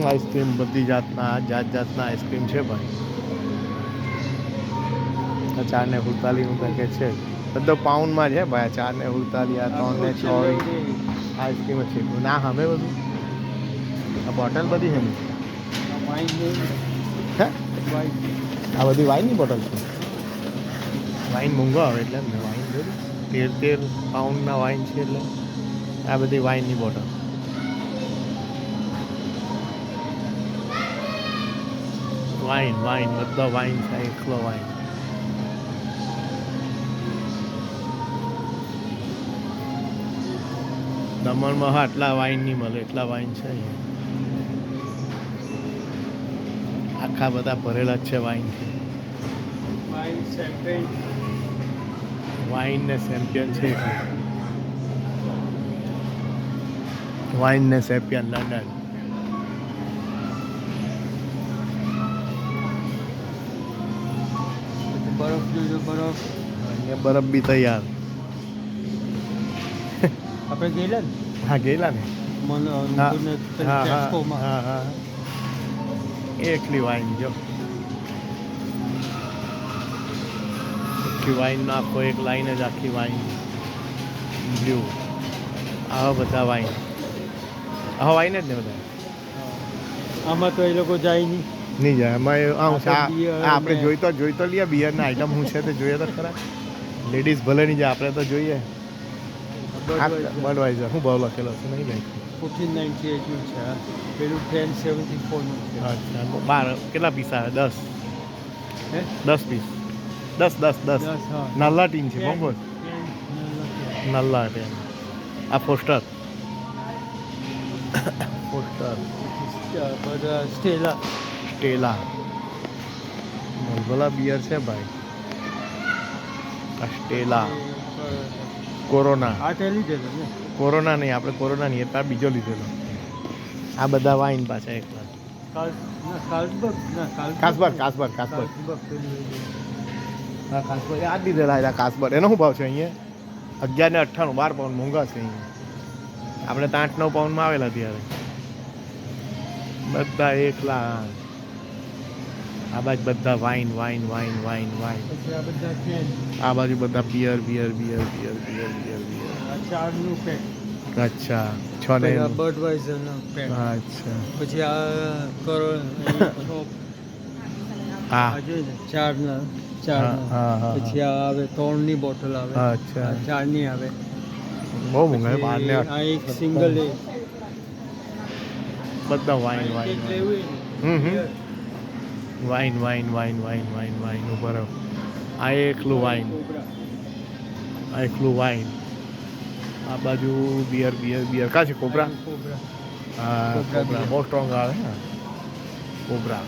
Ice cream બધી જાતના જાતના આઈસ્ક્રીમ છે ભાઈ. આ 4 ને 47નું પેકેટ છે. બધો પાઉન્ડમાં છે ભાઈ. 4 ને 47, આ 3 ને 24 આઈસ્ક્રીમ છે. ના સામે બધું આ બોટલ બધી છે ને હે આ બધી વાઇનની બોટલ છે. વાઇન મોંઘો આવે એટલે એમ ને વાઇન જોયું 13 પાઉન્ડના વાઇન છે એટલે આ બધી વાઇનની બોટલ. વાઇન વાઇન બધા વાઇન છે. એકલો વાઇન. દમણમાં આટલા વાઇન નહીં મળે એટલા વાઇન છે અહીંયા. આખા બધા ભરેલા જ છે વાઇન. વાઇન ને ચેમ્પિયન છે. વાઇન ને ચેમ્પિયન લંડન. બરફ જોજો બરફ. અહીંયા બરફ બી તૈયાર. આપણે ગયેલા ને હા ગયેલા ને. હા એકલી વાઇન જો આખી વાઇન નાખો એક લાઈન જ આખી વાઇન બ્લુ. આવા બધા વાઇન આવા વાઇન જ ને બધા. આમાં તો એ લોકો જાય નહીં જાય એમાં beer આપણે જોઈ તો લઈએ બિયરના આઈટમ શું છે તે જોઈએ તો ખરા. લેડીઝ ભલે નહીં જાય આપણે તો જોઈએ. બડવાઇઝર શું ભાવ લખેલો છે નહીં ભાઈ? 1498 છે. પેલું 1074 છે. અચ્છા 12 કેટલા પીસ આવે? 10 પીસ 10 નલ્લા ટીન છે બહુ નલ્લા ટીન. આ પોસ્ટર સ્ટેલા મલબલા બિયર છે ભાઈ. આ સ્ટેલા કોરોના. આ તે લીધેલો ને કોરોના નહીં આપણે કોરોના નહીં એટલે બીજો લીધેલો. આ બધા વાઇન પાછા એકલા. કાલ્સબર્ગ કાસ્બર હા કાસ્બર આ જ લીધેલા હતા. કાસ્બર એનો શું ભાવ છે અહીંયા? 11 ને 98 12 પાઉન્ડ મોંઘા છે અહીંયા. આપણે તો 8-9 પાઉન્ડમાં આવેલા ત્યારે બધા એકલા. આ બાજુ બધા વાઇન આ બાજુ બધા બિયર. ચારનું પેક. અચ્છા 6 ને બડવાઇઝરનું પેક. અચ્છા પછી આ કરો હા ચારના પછી આ આવે 3ની બોટલ આવે. અચ્છા 4ની આવે. બહુ મોંઘા 12 ને આ એક સિંગલ બધા વાઇન ઉપર. આ એકલું વાઇન. આ બાજુ બિયર કા છે? કોબરા. હા કોબરા બહુ સ્ટ્રોંગ આવે ને કોબરા.